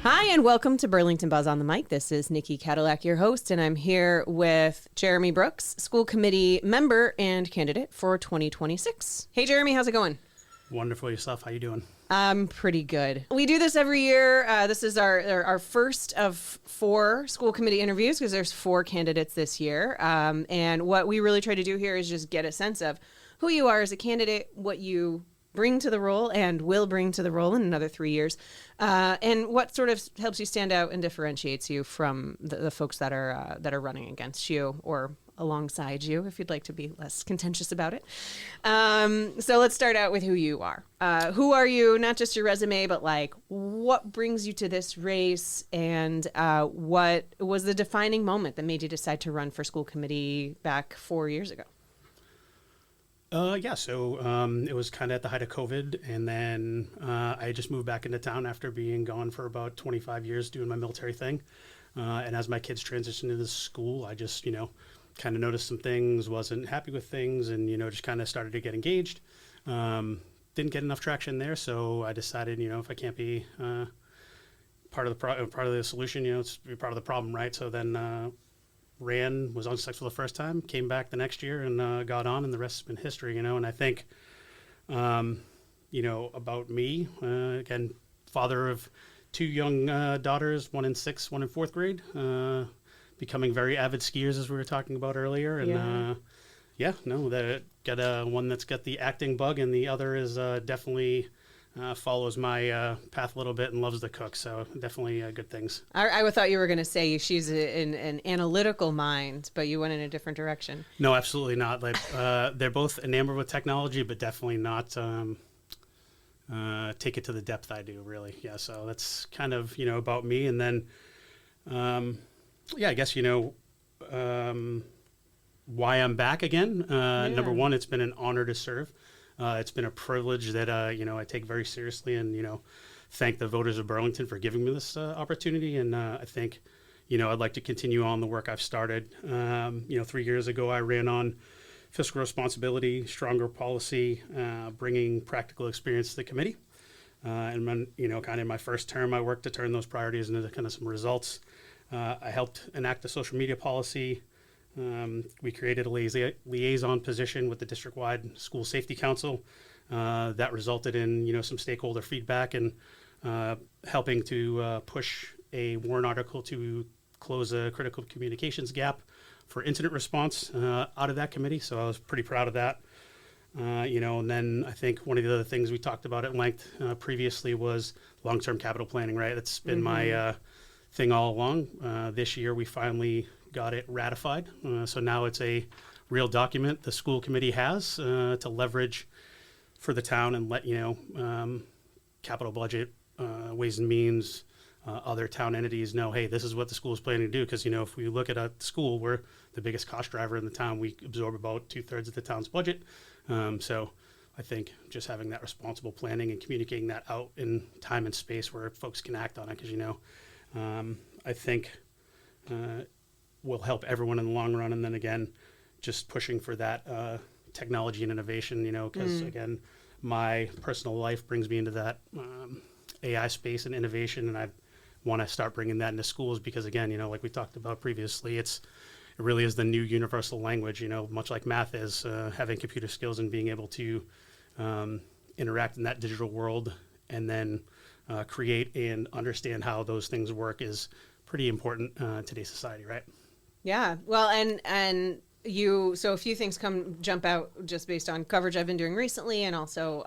Hi, and welcome to Burlington Buzz on the Mic. This is Nicci, Kadilak, your host, and I'm here with Jeremy Brooks, school committee member and candidate for 2026. Hey, Jeremy, how's it going? Wonderful. Yourself, how you doing? I'm pretty good. We do this every year. This is our first of 4 school committee interviews because there's 4 candidates this year. And what we really try to do here is just get a sense of who you are as a candidate, what you bring to the role and will bring to the role in another 3 years, and what sort of helps you stand out and differentiates you from the folks that are running against you or alongside you, if you'd like to be less contentious about it. So let's start out with who you are. Who are you? Not just your resume, but like what brings you to this race, and what was the defining moment that made you decide to run for school committee back 4 years ago? So it was kind of at the height of COVID, and then I just moved back into town after being gone for about 25 years doing my military thing. And as my kids transitioned into school, I just, kind of noticed some things, wasn't happy with things, and, just kind of started to get engaged. Didn't get enough traction there, so I decided, if I can't be part of the solution, it's be part of the problem, right? So then was unsuccessful the first time, came back the next year and got on, and the rest has been history, and I think, about me, again, father of 2 young daughters, 1 in 6th, 1 in 4th grade, becoming very avid skiers, as we were talking about earlier. And got one that's got the acting bug, and the other is definitely follows my path a little bit and loves to cook. So definitely good things. I thought you were going to say she's an analytical mind, but you went in a different direction. No, absolutely not. Like they're both enamored with technology, but definitely not take it to the depth I do, really. Yeah, so that's kind of, about me. And then, I guess, why I'm back again. Number one, it's been an honor to serve. It's been a privilege that, I take very seriously, and, thank the voters of Burlington for giving me this opportunity. And I think, I'd like to continue on the work I've started. 3 years ago, I ran on fiscal responsibility, stronger policy, bringing practical experience to the committee. And when, kind of in my first term, I worked to turn those priorities into kind of some results. I helped enact a social media policy. We created a liaison position with the district-wide school safety council that resulted in some stakeholder feedback and helping to push a warrant article to close a critical communications gap for incident response out of that committee. So I was pretty proud of that. And then I think one of the other things we talked about at length previously was long-term capital planning. Right, that's been my thing all along. This year we finally got it ratified. So now it's a real document the school committee has to leverage for the town and let, capital budget, ways and means, other town entities know, hey, this is what the school is planning to do. Because, if we look at a school, we're the biggest cost driver in the town. We absorb about 2/3 of the town's budget. So I think just having that responsible planning and communicating that out in time and space where folks can act on it, because, I think will help everyone in the long run. And then again, just pushing for that technology and innovation, because again, my personal life brings me into that AI space and innovation, and I want to start bringing that into schools because again, like we talked about previously, it really is the new universal language, much like math is, having computer skills and being able to interact in that digital world and then create and understand how those things work is pretty important in today's society, right? Yeah. Well, and so a few things jump out just based on coverage I've been doing recently, and also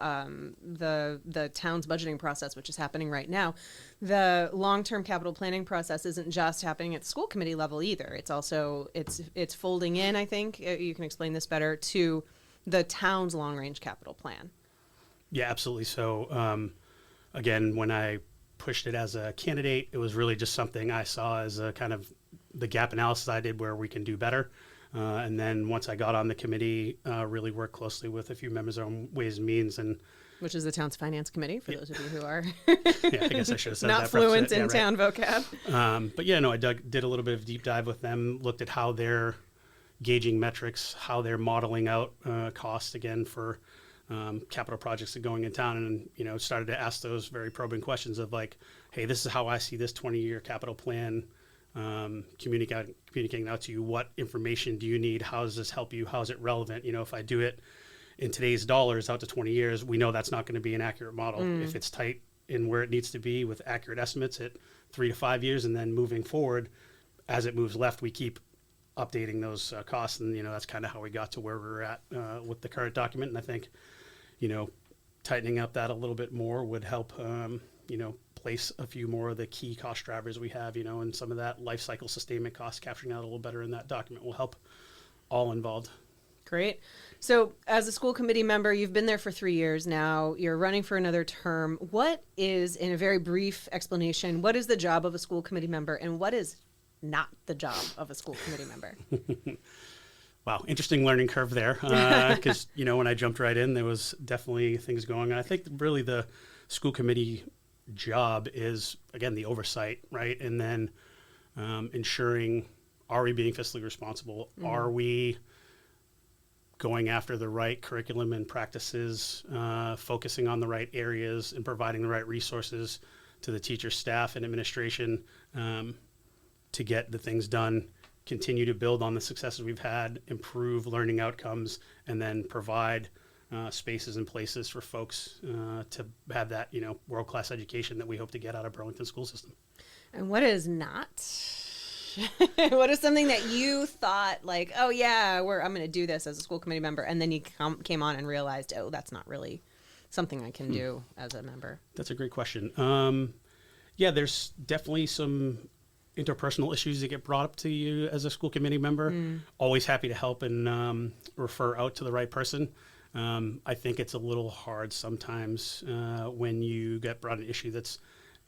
the town's budgeting process, which is happening right now. The long-term capital planning process isn't just happening at school committee level either. It's also it's folding in, I think you can explain this better, to the town's long-range capital plan. Yeah, absolutely. So again, when I pushed it as a candidate, it was really just something I saw as a kind of the gap analysis I did where we can do better. And then once I got on the committee, really worked closely with a few members on Ways and Means, and which is the town's finance committee, for those of you who are I guess I should have said not that fluent in town vocab. I did a little bit of deep dive with them, looked at how they're gauging metrics, how they're modeling out costs again for capital projects that are going in town, and started to ask those very probing questions of like, hey, this is how I see this 20-year capital plan. Communicating out to you, what information do you need? How does this help you? How is it relevant? If I do it in today's dollars out to 20 years, we know that's not going to be an accurate model. If it's tight in where it needs to be with accurate estimates at 3 to 5 years, and then moving forward, as it moves left, we keep updating those costs. And, that's kind of how we got to where we're at with the current document. And I think, tightening up that a little bit more would help, place a few more of the key cost drivers we have, and some of that life cycle sustainment cost, capturing that a little better in that document will help all involved. Great. So as a school committee member, you've been there for 3 years now, you're running for another term. What is, in a very brief explanation, what is the job of a school committee member and what is not the job of a school committee member? Wow, interesting learning curve there. Because, when I jumped right in, there was definitely things going on. I think really the school committee job is, again, the oversight, right? And then ensuring, are we being fiscally responsible? Are we going after the right curriculum and practices, focusing on the right areas and providing the right resources to the teacher, staff, and administration to get the things done, continue to build on the successes we've had, improve learning outcomes, and then provide spaces and places for folks to have that, world-class education that we hope to get out of Burlington school system. And what is not? What is something that you thought like, oh yeah, I'm going to do this as a school committee member, and then you came on and realized, oh, that's not really something I can do as a member? That's a great question. Yeah, there's definitely some interpersonal issues that get brought up to you as a school committee member. Always happy to help and refer out to the right person. I think it's a little hard sometimes when you get brought an issue that's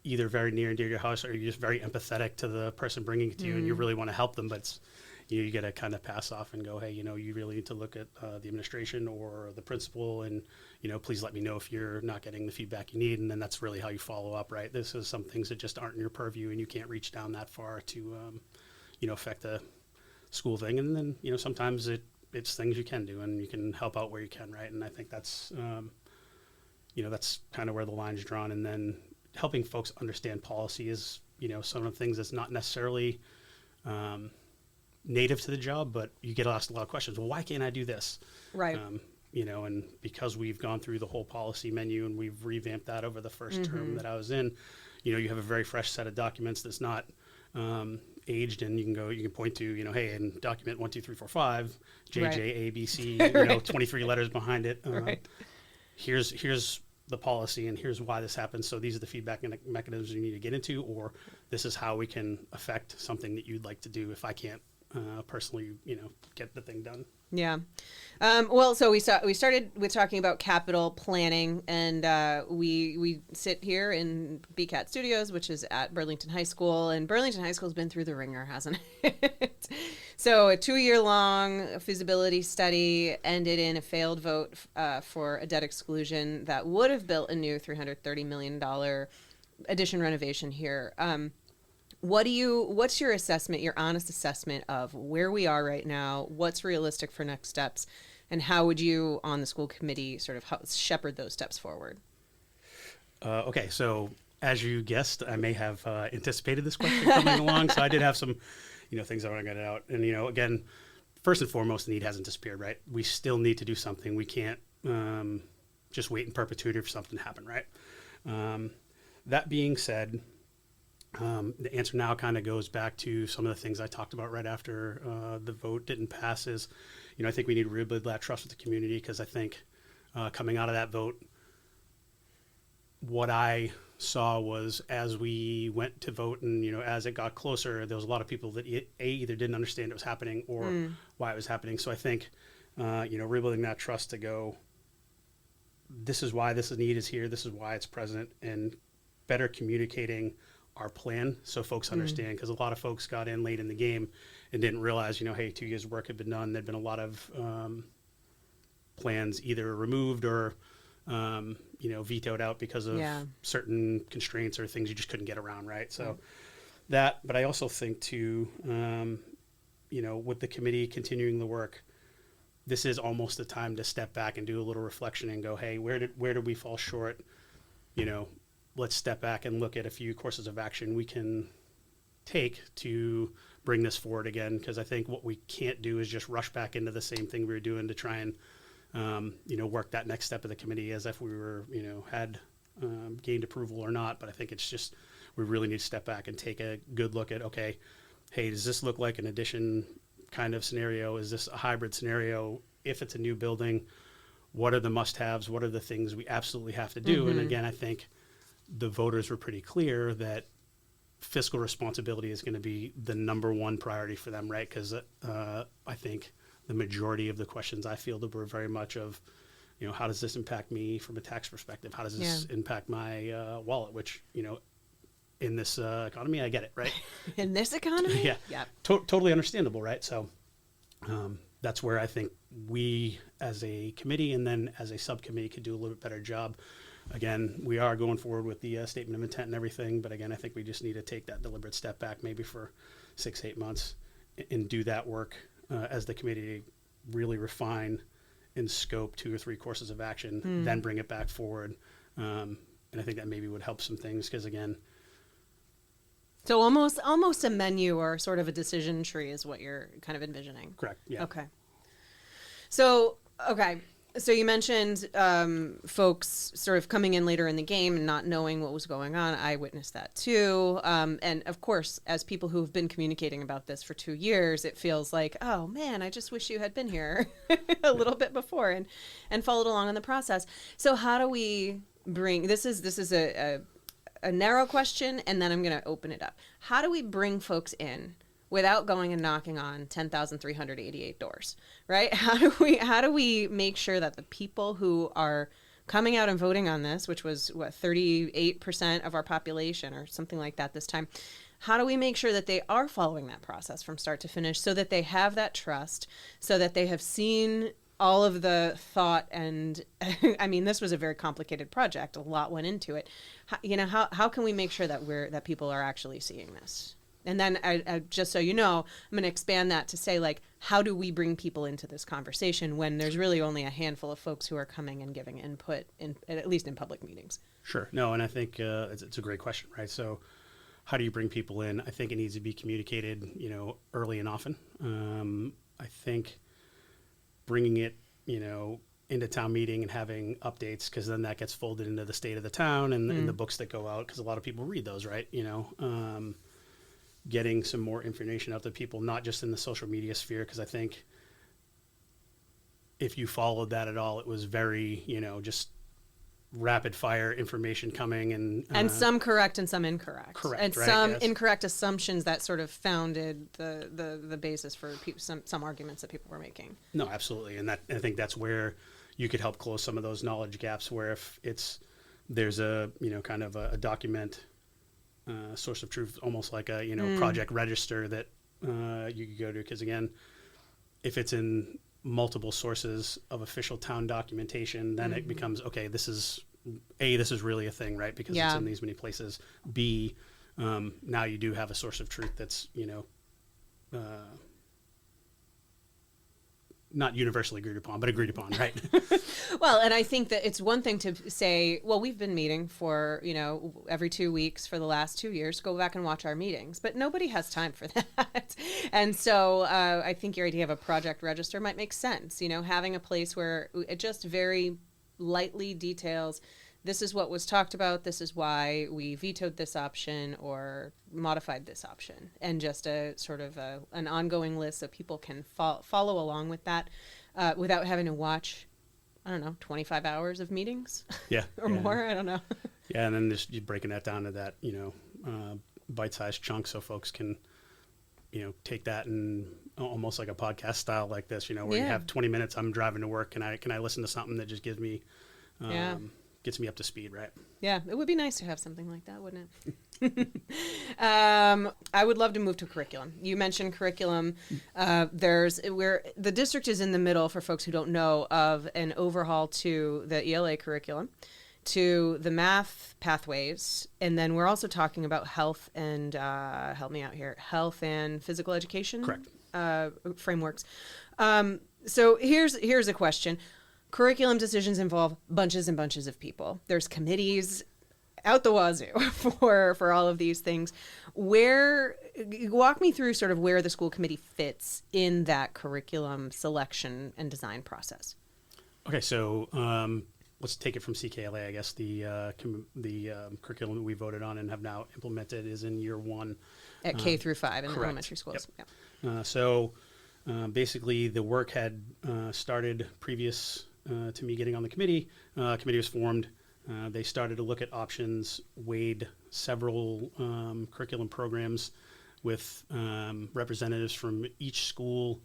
either very near and dear to your house, or you're just very empathetic to the person bringing it to you and you really want to help them, but it's, you got to kind of pass off and go, hey, you really need to look at the administration or the principal, and, please let me know if you're not getting the feedback you need. And then that's really how you follow up, right? This is some things that just aren't in your purview and you can't reach down that far to, affect the school thing. And then, sometimes it's things you can do and you can help out where you can, right? And I think that's, that's kind of where the line's drawn. And then helping folks understand policy is, some of the things that's not necessarily native to the job, but you get asked a lot of questions. Well, why can't I do this? Right. And because we've gone through the whole policy menu and we've revamped that over the first term that I was in, you have a very fresh set of documents that's not aged, and you can point to, hey, in document 1, 2, 3, 4, 5, JJ, right. A, B, C, 23 letters behind it. Right. Here's the policy and here's why this happens. So these are the feedback mechanisms you need to get into, or this is how we can affect something that you'd like to do if I can't personally, get the thing done. Yeah. Well, so we started with talking about capital planning, and we sit here in BCAT Studios, which is at Burlington High School, and Burlington High School's been through the ringer, hasn't it? So a 2-year-long feasibility study ended in a failed vote for a debt exclusion that would have built a new $330 million addition renovation here. What's your assessment, your honest assessment of where we are right now? What's realistic for next steps? And how would you, on the school committee, sort of shepherd those steps forward? Okay, so as you guessed, I may have anticipated this question coming along. So I did have some, things I want to get out. And, again, first and foremost, the need hasn't disappeared, right? We still need to do something. We can't just wait in perpetuity for something to happen, right? That being said, the answer now kind of goes back to some of the things I talked about right after the vote didn't pass is, I think we need to rebuild that trust with the community, because I think coming out of that vote, what I saw was as we went to vote and, as it got closer, there was a lot of people that either didn't understand it was happening or why it was happening. So I think, rebuilding that trust to go, this is why this need is here, this is why it's present, and better communicating our plan so folks understand, because a lot of folks got in late in the game and didn't realize, hey, 2 years of work had been done. There'd been a lot of plans either removed or, vetoed out because of certain constraints or things you just couldn't get around, right? So that, but I also think too, with the committee continuing the work, this is almost the time to step back and do a little reflection and go, hey, where did we fall short? Let's step back and look at a few courses of action we can take to bring this forward again. Because I think what we can't do is just rush back into the same thing we were doing to try and, work that next step of the committee as if we were, had gained approval or not. But I think it's just, we really need to step back and take a good look at, okay, hey, does this look like an addition kind of scenario? Is this a hybrid scenario? If it's a new building, what are the must-haves? What are the things we absolutely have to do? And again, I think the voters were pretty clear that fiscal responsibility is going to be the number one priority for them, right? Because I think the majority of the questions I fielded were very much of, how does this impact me from a tax perspective? How does this impact my wallet? Which, in this economy, I get it, right? In this economy? Yeah. Totally understandable, right? So that's where I think we as a committee and then as a subcommittee could do a little bit better job. Again, we are going forward with the statement of intent and everything, but again, I think we just need to take that deliberate step back maybe for 6-8 months and do that work as the committee, really refine and scope 2 or 3 courses of action, then bring it back forward. And I think that maybe would help some things because, again, so almost a menu or sort of a decision tree is what you're kind of envisioning. Correct. Yeah. Okay. So you mentioned folks sort of coming in later in the game and not knowing what was going on. I witnessed that too. And of course, as people who have been communicating about this for 2 years, it feels like, oh man, I just wish you had been here a little bit before and followed along in the process. So how do we bring, this is a narrow question, and then I'm going to open it up. How do we bring folks in without going and knocking on 10,388 doors, right? How do we make sure that the people who are coming out and voting on this, which was 38% of our population or something like that this time, how do we make sure that they are following that process from start to finish so that they have that trust, so that they have seen all of the thought and I mean, this was a very complicated project. A lot went into it. How can we make sure that people are actually seeing this? And then I just so you know, I'm going to expand that to say, like, how do we bring people into this conversation when there's really only a handful of folks who are coming and giving input, at least in public meetings? Sure. No, and I think it's a great question, right? So how do you bring people in? I think it needs to be communicated, early and often. I think bringing it, into town meeting and having updates, because then that gets folded into the state of the town and the books that go out, because a lot of people read those, right? Getting some more information out to people, not just in the social media sphere, because I think if you followed that at all, it was very, just rapid fire information coming and some correct and some incorrect. Correct. And right, some yes. incorrect assumptions that sort of founded the basis for some arguments that people were making. No, absolutely. And I think that's where you could help close some of those knowledge gaps, where if there's a, kind of a document, source of truth, almost like a, project register that you could go to. Because again, if it's in multiple sources of official town documentation, then it becomes, okay, this is really a thing, right? Because it's in these many places. B, now you do have a source of truth that's, not universally agreed upon, but agreed upon, right? Well, and I think that it's one thing to say, well, we've been meeting for, every 2 weeks for the last 2 years. Go back and watch our meetings. But nobody has time for that. And so I think your idea of a project register might make sense, having a place where it just very lightly details, this is what was talked about, this is why we vetoed this option or modified this option, and just a sort of an ongoing list so people can follow along with that without having to watch, 25 hours of meetings or more, I don't know. Yeah, and then just breaking that down to that, bite-sized chunk so folks can, take that and almost like a podcast style like this, where you have 20 minutes, I'm driving to work, can I listen to something that just gives me gets me up to speed, right? Yeah, it would be nice to have something like that, wouldn't it? I would love to move to curriculum. You mentioned curriculum. The district is in the middle, for folks who don't know, of an overhaul to the ELA curriculum, to the math pathways, and then we're also talking about health and help me out here, health and physical education. Correct. Frameworks. So here's a question. Curriculum decisions involve bunches and bunches of people. There's committees out the wazoo for all of these things. Walk me through sort of where the school committee fits in that curriculum selection and design process. Okay, so let's take it from CKLA. I guess the curriculum that we voted on and have now implemented is in year one. At K through 5 in correct. elementary schools. Yep. So basically the work had started previous to me getting on the committee. Committee was formed. They started to look at options, weighed several curriculum programs with representatives from each school,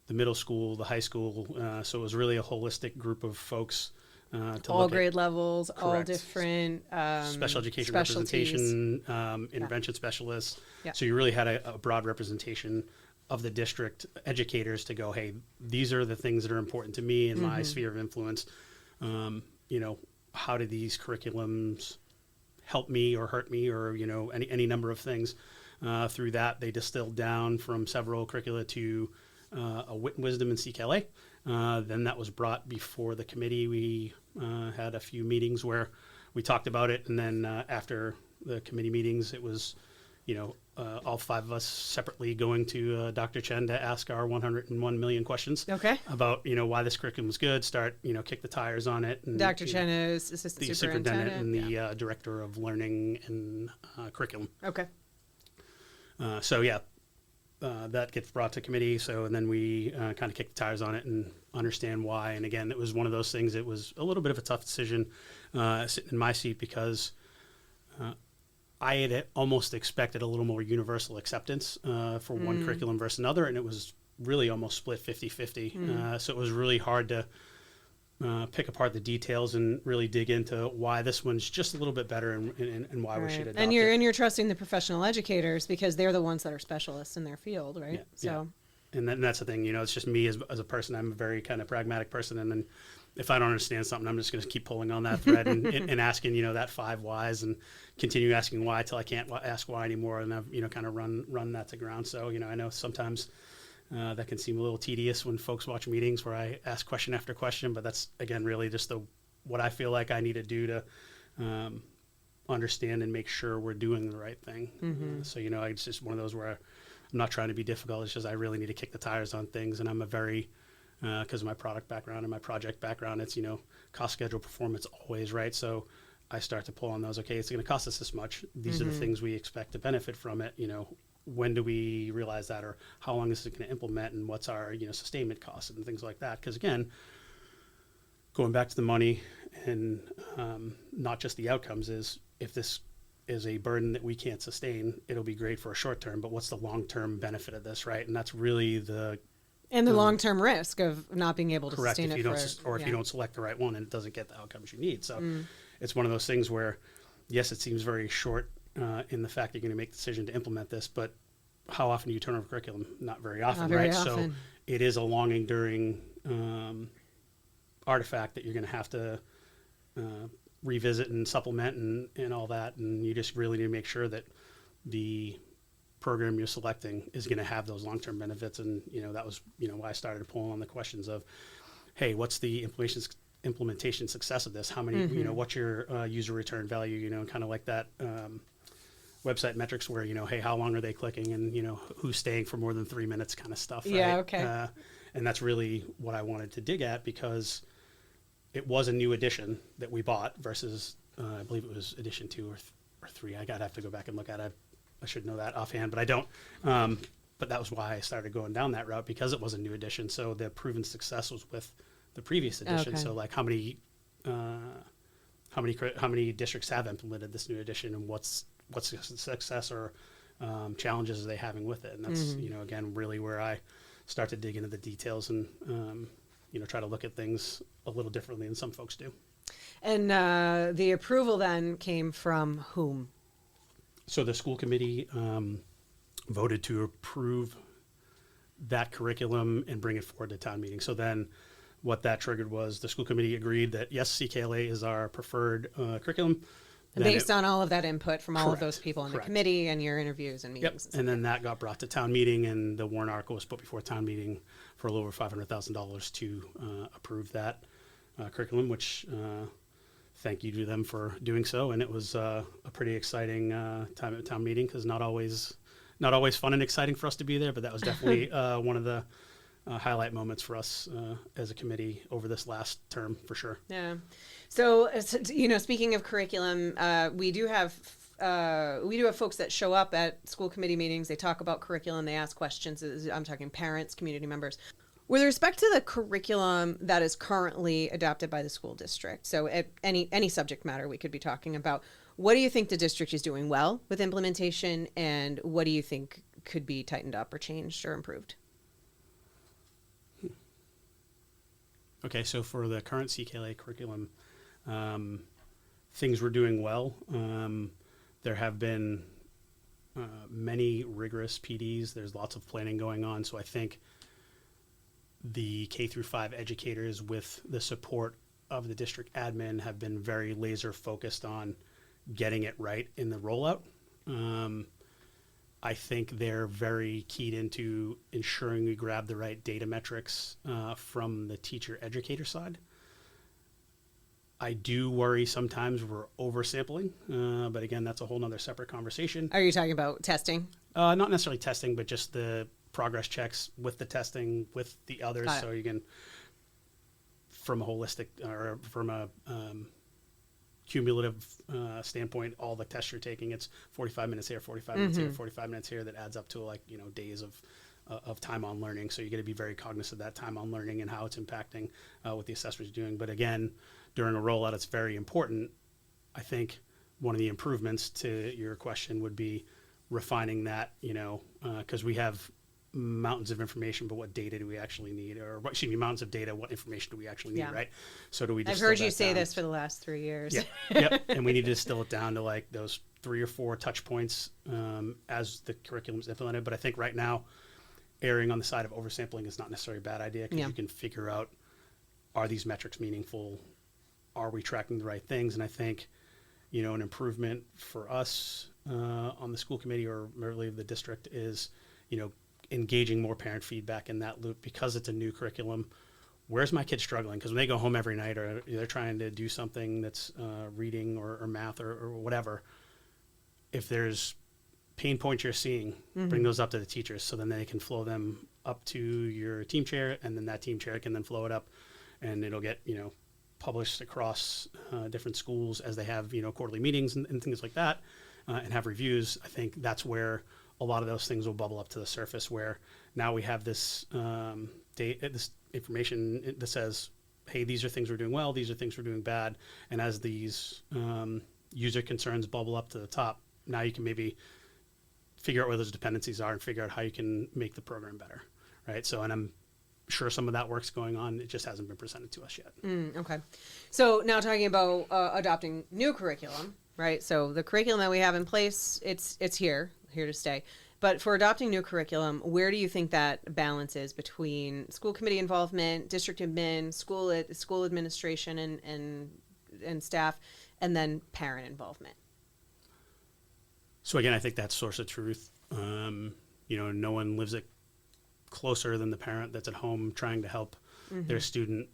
the middle school, the high school. So it was really a holistic group of folks. To all look grade at, levels, correct. all different special education specialties. representation, intervention specialists. Yeah. So you really had a broad representation of the district educators to go, hey, these are the things that are important to me in my sphere of influence. How do these curriculums help me or hurt me, or any number of things. Through that, they distilled down from several curricula to a wit and wisdom in CKLA. Then that was brought before the committee. We had a few meetings where we talked about it, and then after the committee meetings, it was all five of us separately going to Dr. Chen to ask our 101 million questions about, why this curriculum was good, kick the tires on it. And, Dr. Chen is assistant the superintendent and the director of learning and curriculum. Okay. That gets brought to committee. And then we kind of kick the tires on it and understand why. And again, it was one of those things. It was a little bit of a tough decision sitting in my seat because I had almost expected a little more universal acceptance for one curriculum versus another, and it was really almost split 50-50. So it was really hard to pick apart the details and really dig into why this one's just a little bit better and why we should adopt and it. you're trusting the professional educators because they're the ones that are specialists in their field, right? Yeah. And that's the thing, it's just me as a person. I'm a very kind of pragmatic person, and then if I don't understand something, I'm just going to keep pulling on that thread and asking, that 5 whys and continue asking why till I can't ask why anymore, and I've kind of run that to ground. So I know sometimes that can seem a little tedious when folks watch meetings where I ask question after question, but that's again really just what I feel like I need to do to understand and make sure we're doing the right thing. It's just one of those where I'm not trying to be difficult. It's just I really need to kick the tires on things, and I'm a very because of my product background and my project background, it's cost, schedule, performance always, right? So I start to pull on those. Okay, it's going to cost us this much. These are the things we expect to benefit from it. When do we realize that, or how long is it going to implement, and what's our sustainment costs and things like that? Because again, going back to the money and not just the outcomes is if this is a burden that we can't sustain, it'll be great for a short term, but what's the long term benefit of this, right? And that's really the long-term risk of not being able to correct sustain if it you don't select the right one and it doesn't get the outcomes you need. So it's one of those things where, yes, it seems very short in the fact that you're going to make the decision to implement this, but how often do you turn over curriculum? Not very often, not very right? often. So it is a long enduring artifact that you're going to have to revisit and supplement and all that, and you just really need to make sure that the program you're selecting is going to have those long-term benefits. And that was why I started pulling on the questions of, hey, what's the implementation success of this? How many what's your user return value, and kind of like that website metrics where hey, how long are they clicking, and who's staying for more than 3 minutes kind of stuff, right? Okay. And that's really what I wanted to dig at, because it was a new edition that we bought versus I believe it was edition 2 or 3. I'd have to go back and look at it. I should know that offhand, but I don't. But that was why I started going down that route, because it was a new edition. So the proven success was with the previous edition. Okay. So like how many districts have implemented this new edition, and what's the success or challenges are they having with it? And that's again really where I start to dig into the details and try to look at things a little differently than some folks do. And the approval then came from whom? So the school committee voted to approve that curriculum and bring it forward to town meeting. So then what that triggered was the school committee agreed that, yes, CKLA is our preferred curriculum. Based on all of that input from all of Correct. those people in the Correct. committee and your interviews and Yep. meetings. And then that got brought to town meeting, and the warrant article was put before town meeting for a little over $500,000 to approve that curriculum, which thank you to them for doing so. And it was a pretty exciting time at town meeting, because not always fun and exciting for us to be there, but that was definitely one of the highlight moments for us as a committee over this last term, for sure. Yeah. So, speaking of curriculum, we do have folks that show up at school committee meetings. They talk about curriculum. They ask questions. I'm talking parents, community members. With respect to the curriculum that is currently adopted by the school district, so at any subject matter we could be talking about, what do you think the district is doing well with implementation, and what do you think could be tightened up or changed or improved? Okay, so for the current CKLA curriculum, things we're doing well. There have been many rigorous PDs. There's lots of planning going on. So I think the K through 5 educators, with the support of the district admin, have been very laser focused on getting it right in the rollout. I think they're very keyed into ensuring we grab the right data metrics from the teacher educator side. I do worry sometimes we're oversampling, but again, that's a whole nother separate conversation. Are you talking about testing? Not necessarily testing, but just the progress checks with the testing with the others, so you can, from a holistic or from a cumulative standpoint, all the tests you're taking, it's 45 minutes here, 45 minutes here, 45 minutes here, that adds up to days of time on learning. So you got to be very cognizant of that time on learning and how it's impacting what the assessors are doing. But again, during a rollout, it's very important. I think one of the improvements to your question would be refining that, because we have mountains of information, but what data do we actually need? Or mountains of data, what information do we actually need, right? So do we I've heard you say this for the last 3 years. Yeah. Yep. And we need to distill it down to those 3 or 4 touch points as the curriculum is implemented. But I think right now, erring on the side of oversampling is not necessarily a bad idea, because you can figure out, are these metrics meaningful? Are we tracking the right things? And I think, an improvement for us on the school committee, or really the district, is, engaging more parent feedback in that loop, because it's a new curriculum. Where's my kid struggling? Because when they go home every night, or they're trying to do something that's reading or math or whatever, if there's pain points you're seeing, bring those up to the teachers, so then they can flow them up to your team chair, and then that team chair can then flow it up, and it'll get, published across different schools as they have, quarterly meetings and things like that, and have reviews. I think that's where a lot of those things will bubble up to the surface, where now we have this this information that says, hey, these are things we're doing well, these are things we're doing bad. And as these user concerns bubble up to the top, now you can maybe figure out where those dependencies are and figure out how you can make the program better, right? So, and I'm sure some of that work's going on. It just hasn't been presented to us yet. Okay. So now talking about adopting new curriculum, right? So the curriculum that we have in place, it's here to stay. But for adopting new curriculum, where do you think that balance is between school committee involvement, district admin, school administration and staff, and then parent involvement? So again, I think that's source of truth. No one lives it closer than the parent that's at home trying to help their student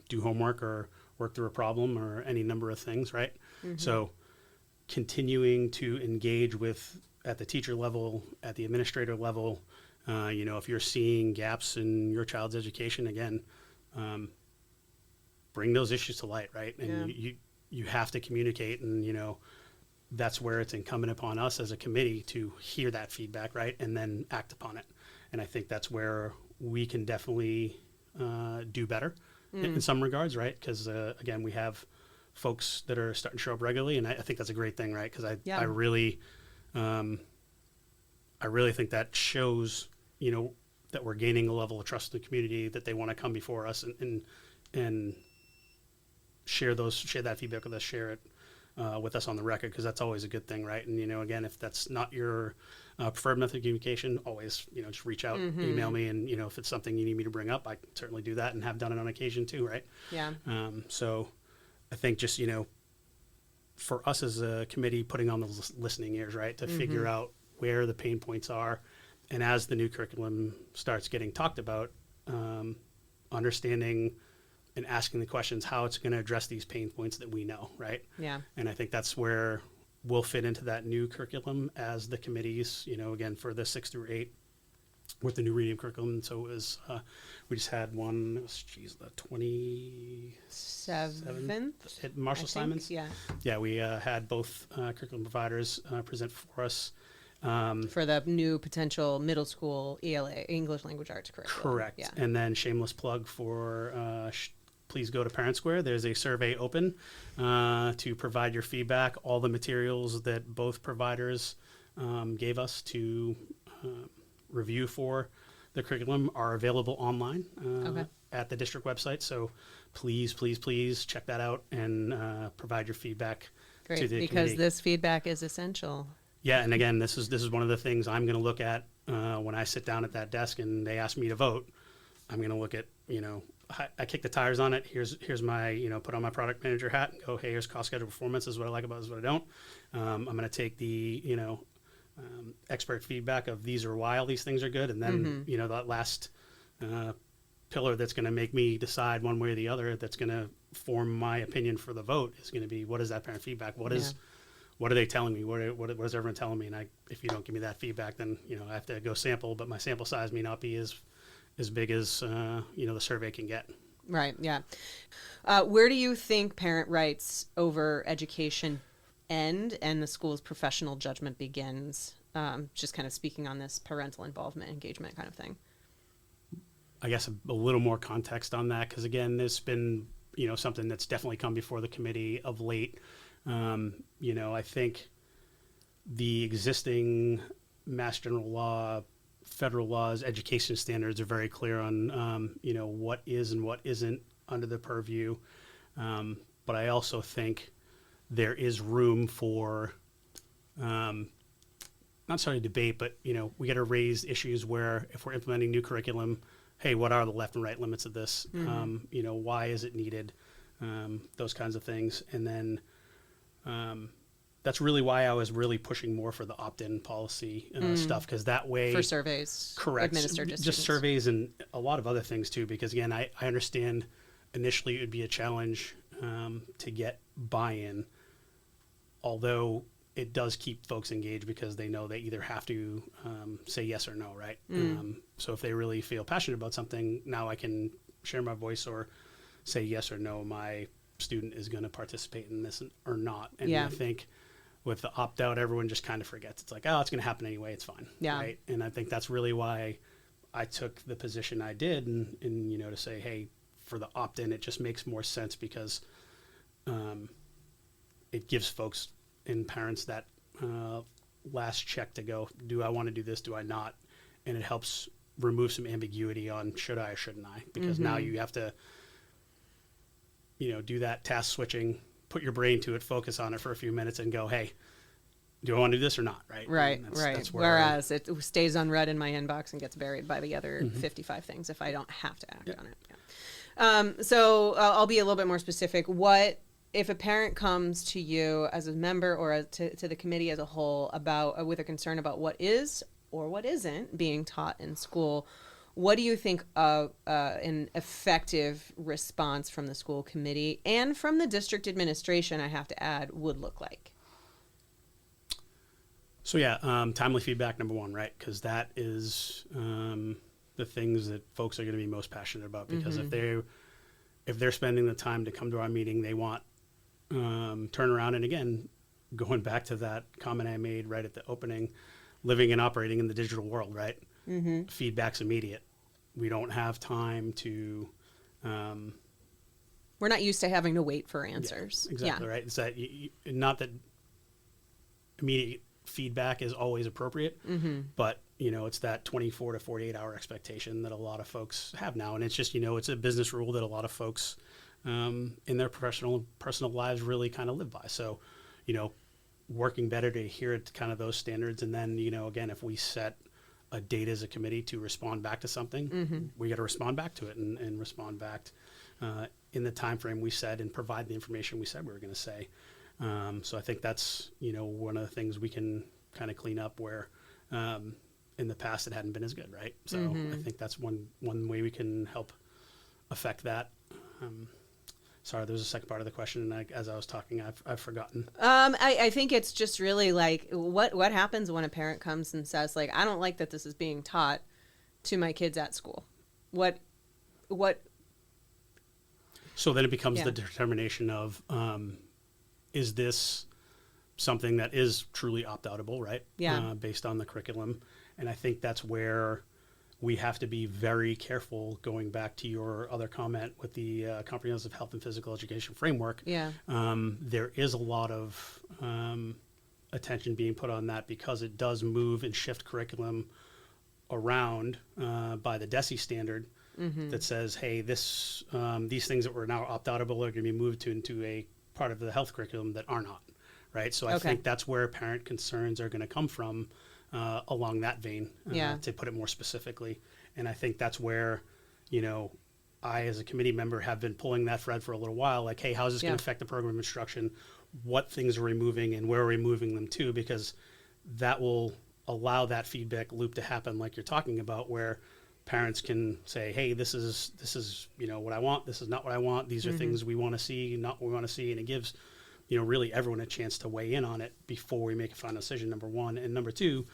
do homework or work through a problem or any number of things, right? So continuing to engage with, at the teacher level, at the administrator level, if you're seeing gaps in your child's education, again, bring those issues to light, right? And you have to communicate, and that's where it's incumbent upon us as a committee to hear that feedback, right, and then act upon it. And I think that's where we can definitely do better in some regards, right? Because again, we have folks that are starting to show up regularly, and I think that's a great thing, right? Because I really think that shows, that we're gaining a level of trust in the community, that they want to come before us and share that feedback with us, share it with us on the record, because that's always a good thing, right? And again, if that's not your preferred method of communication, always just reach out, email me, and if it's something you need me to bring up, I can certainly do that, and have done it on occasion too, right? Yeah. So I think just for us as a committee, putting on those listening ears, right, to figure out where the pain points are. And as the new curriculum starts getting talked about, understanding and asking the questions how it's going to address these pain points that we know, right? Yeah. And I think that's where we'll fit into that new curriculum as the committees, again, for the 6 through 8 with the new reading curriculum. And so it was, we just had one, it was, the 27th at Marshall Simons. Yeah. Yeah, we had both curriculum providers present for us. For the new potential middle school ELA, English Language Arts curriculum. Correct. Yeah. And then shameless plug for please go to Parent Square. There's a survey open to provide your feedback. All the materials that both providers gave us to review for the curriculum are available online at the district website. So please check that out and provide your feedback to the because committee. this feedback is essential. Yeah, and again, this is one of the things I'm going to look at when I sit down at that desk and they ask me to vote. I'm going to look at, I kick the tires on it. Here's my, put on my product manager hat and go, hey, here's cost schedule performance. This is what I like about it, this is what I don't. I'm going to take the, expert feedback of these are why all these things are good. And then, that last pillar that's going to make me decide one way or the other, that's going to form my opinion for the vote is going to be, what is that parent feedback? What are they telling me? What is everyone telling me? And if you don't give me that feedback, then, I have to go sample, but my sample size may not be as big as, the survey can get. Right. Yeah. Where do you think parent rights over education end and the school's professional judgment begins? Just kind of speaking on this parental involvement, engagement kind of thing. I guess a little more context on that, because again, there's been, something that's definitely come before the committee of late. I think the existing Mass General Law, federal laws, education standards are very clear on, what is and what isn't under the purview. But I also think there is room for, not necessarily debate, but, we got to raise issues where if we're implementing new curriculum, hey, what are the left and right limits of this? Why is it needed? Those kinds of things. And then, that's really why I was really pushing more for the opt-in policy stuff, because that way for surveys, correct, administered to just students. surveys and a lot of other things too. Because again, I understand initially it would be a challenge to get buy-in, although it does keep folks engaged because they know they either have to say yes or no, right? So if they really feel passionate about something, now I can share my voice or say yes or no, my student is going to participate in this or not. And I think with the opt-out, everyone just kind of forgets. It's like, oh, it's going to happen anyway. It's fine. Yeah. Right. And I think that's really why I took the position I did and to say, hey, for the opt-in, it just makes more sense because it gives folks and parents that last check to go, do I want to do this? Do I not? And it helps remove some ambiguity on should I or shouldn't I? Because now you have to, do that task switching, put your brain to it, focus on it for a few minutes and go, hey, do I want to do this or not? Right. Right. That's whereas it stays unread in my inbox and gets buried by the other 55 things if I don't have to act on it. Yeah. So I'll be a little bit more specific. What if a parent comes to you as a member or to the committee as a whole about with a concern about what is or what isn't being taught in school? What do you think an effective response from the school committee and from the district administration, I have to add, would look like? So timely feedback, number one, right? Because that is the things that folks are going to be most passionate about. Because if they're spending the time to come to our meeting, they want turnaround. And again, going back to that comment I made right at the opening, living and operating in the digital world, right? Feedback's immediate. We don't have time to. We're not used to having to wait for answers. Yeah, exactly right. It's that not that immediate feedback is always appropriate, but it's that 24 to 48 hour expectation that a lot of folks have now, and it's just it's a business rule that a lot of folks in their professional and personal lives really kind of live by. So, working better to adhere to kind of those standards, and then again, if we set a date as a committee to respond back to something, we got to respond back to it and respond back in the time frame we said and provide the information we said we were going to say. So I think that's, one of the things we can kind of clean up where in the past it hadn't been as good, right? So I think that's one way we can help affect that. Sorry, there was a second part of the question, and as I was talking, I've forgotten. I think it's just really like what happens when a parent comes and says, like, I don't like that this is being taught to my kids at school. What? So then it becomes the determination of, is this something that is truly opt-outable, right? Yeah. Based on the curriculum. And I think that's where we have to be very careful, going back to your other comment with the comprehensive health and physical education framework. Yeah. There is a lot of attention being put on that because it does move and shift curriculum around by the DESE standard that says, hey, these things that were now opt-outable are going to be moved into a part of the health curriculum that are not, right? So I think that's where parent concerns are going to come from along that vein, to put it more specifically. And I think that's where, I as a committee member have been pulling that thread for a little while, like, hey, how's this going to affect the program instruction? What things are we moving and where are we moving them to? Because that will allow that feedback loop to happen like you're talking about, where parents can say, hey, this is what I want, this is not what I want, these are things we want to see, not what we want to see. And it gives really everyone a chance to weigh in on it before we make a final decision, number one. And number two,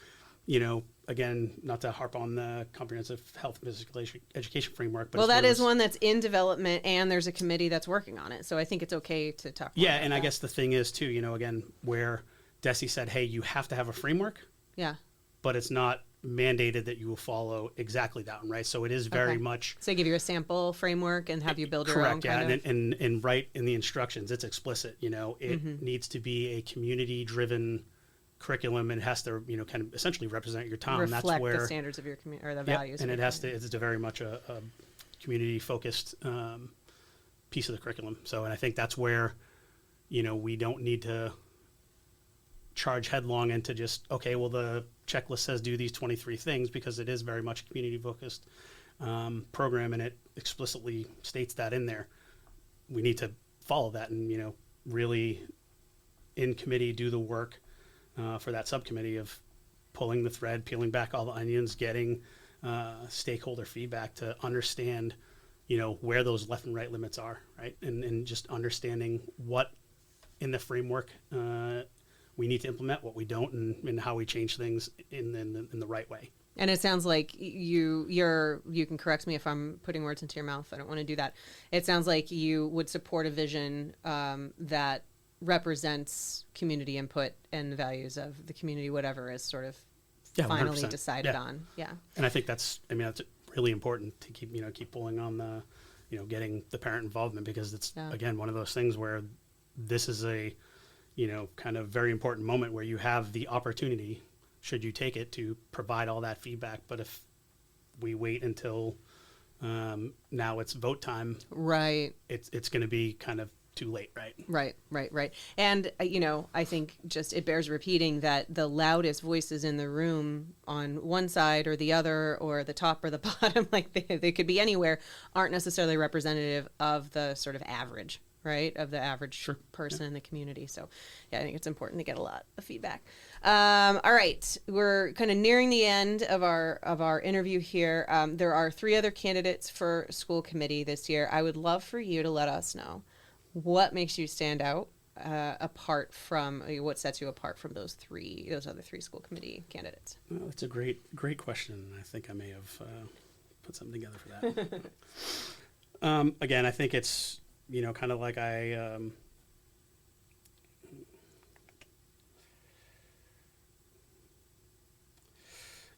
again, not to harp on the comprehensive health and physical education framework, but that is one that's in development and there's a committee that's working on it. So I think it's okay to talk about and I guess the thing is too, again, where DESE said, hey, you have to have a framework. Yeah. But it's not mandated that you will follow exactly that one, right? So it is very much. So they give you a sample framework and have you build your own. Correct, and right in the instructions, it's explicit. It needs to be a community-driven curriculum, and it has to, kind of essentially represent your town. Reflect that's where the standards of your community or the values. And it's a very much a community-focused piece of the curriculum. So, and I think that's where, we don't need to charge headlong into just, okay, well, the checklist says do these 23 things, because it is very much a community-focused program, and it explicitly states that in there. We need to follow that and, really in committee do the work for that subcommittee of pulling the thread, peeling back all the onions, getting stakeholder feedback to understand, where those left and right limits are, right? And just understanding what in the framework we need to implement, what we don't, and how we change things in the right way. And it sounds like you can correct me if I'm putting words into your mouth. I don't want to do that. It sounds like you would support a vision that represents community input and the values of the community, whatever is sort of finally 100%. Decided on. Yeah. And I think that's really important to keep pulling on the, getting the parent involvement, because it's again, one of those things where this is a, kind of very important moment where you have the opportunity, should you take it, to provide all that feedback. But if we wait until now it's vote time, right, it's going to be kind of too late, right? Right. And, I think just it bears repeating that the loudest voices in the room on one side or the other, or the top or the bottom, like they could be anywhere, aren't necessarily representative of the sort of average, right, of the average person in the community. So, I think it's important to get a lot of feedback. All right, we're kind of nearing the end of our interview here. There are 3 other candidates for school committee this year. I would love for you to let us know what makes you stand out apart from, what sets you apart from those other 3 school committee candidates? Well, that's a great question. I think I may have put something together for that. Again, I think it's, kind of like I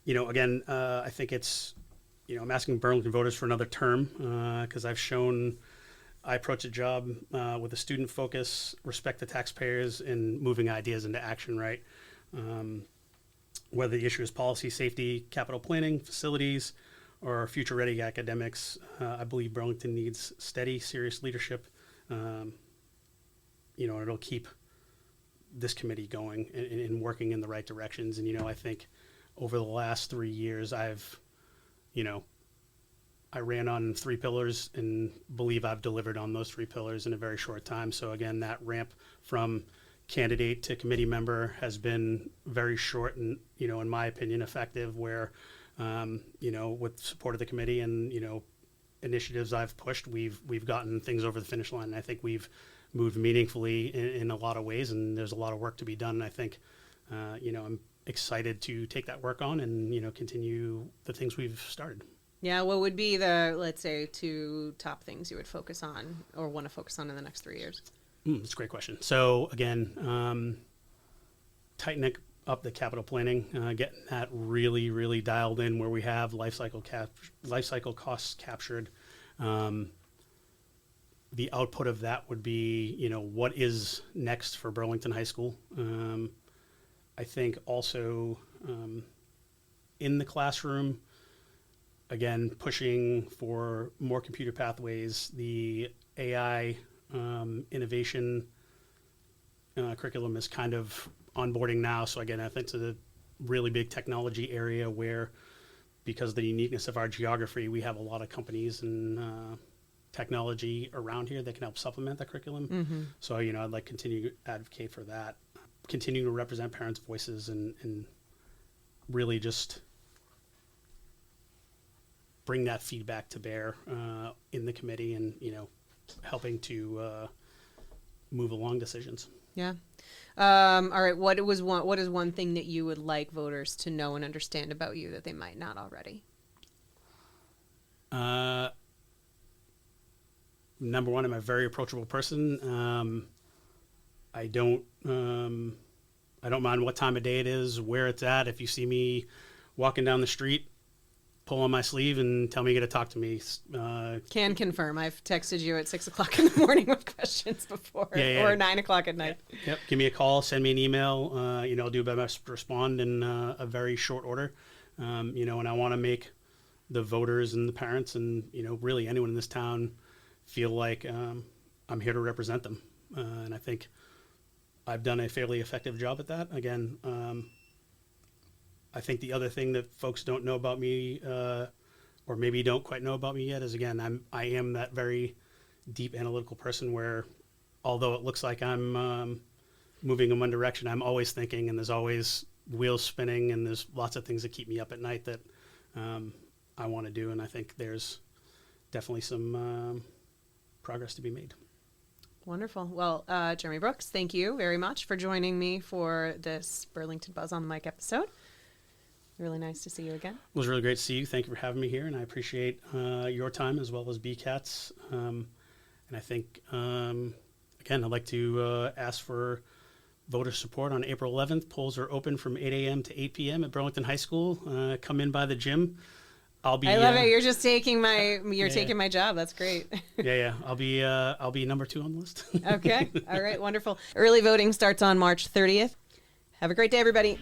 I think it's, I'm asking Burlington voters for another term, because I approach a job with a student focus, respect the taxpayers, and moving ideas into action, right? Whether the issue is policy, safety, capital planning, facilities, or future-ready academics, I believe Burlington needs steady, serious leadership. It'll keep this committee going and working in the right directions. And, I think over the last 3 years, I ran on 3 pillars and believe I've delivered on those 3 pillars in a very short time. So again, that ramp from candidate to committee member has been very short and, in my opinion, effective, where, with support of the committee and, initiatives I've pushed, we've gotten things over the finish line. And I think we've moved meaningfully in a lot of ways, and there's a lot of work to be done. And I think, I'm excited to take that work on and, continue the things we've started. Yeah, what would be the, let's say, 2 top things you would focus on or want to focus on in the next 3 years? That's a great question. So again, tightening up the capital planning, getting that really, really dialed in where we have life cycle costs captured. The output of that would be, what is next for Burlington High School. I think also in the classroom, again, pushing for more computer pathways, the AI innovation curriculum is kind of onboarding now. So again, I think it's a really big technology area where, because of the uniqueness of our geography, we have a lot of companies and technology around here that can help supplement the curriculum. Mm-hmm. So, I'd like to continue to advocate for that, continue to represent parents' voices and really just bring that feedback to bear in the committee and, helping to move along decisions. Yeah. All right. What is one thing that you would like voters to know and understand about you that they might not already? Number one, I'm a very approachable person. I don't mind what time of day it is, where it's at. If you see me walking down the street, pull on my sleeve and tell me you got to talk to me. Can confirm. I've texted you at 6 o'clock in the morning with questions before, or 9 o'clock at night. Yep. Give me a call, send me an email. I'll do my best to respond in a very short order. And I want to make the voters and the parents and, really anyone in this town feel like I'm here to represent them. And I think I've done a fairly effective job at that. Again, I think the other thing that folks don't know about me, or maybe don't quite know about me yet, is again, I am that very deep analytical person where, although it looks like I'm moving in one direction, I'm always thinking, and there's always wheels spinning, and there's lots of things that keep me up at night that I want to do, and I think there's definitely some progress to be made. Wonderful. Well, Jeremy Brooks, thank you very much for joining me for this Burlington Buzz on the Mic episode. Really nice to see you again. It was really great to see you. Thank you for having me here, and I appreciate your time as well as BCAT's. And I think, again, I'd like to ask for voter support on April 11th. Polls are open from 8 a.m. to 8 p.m. at Burlington High School. Come in by the gym. I love it. You're just taking taking my job. That's great. Yeah. I'll be number 2 on the list. Okay. All right. Wonderful. Early voting starts on March 30th. Have a great day, everybody.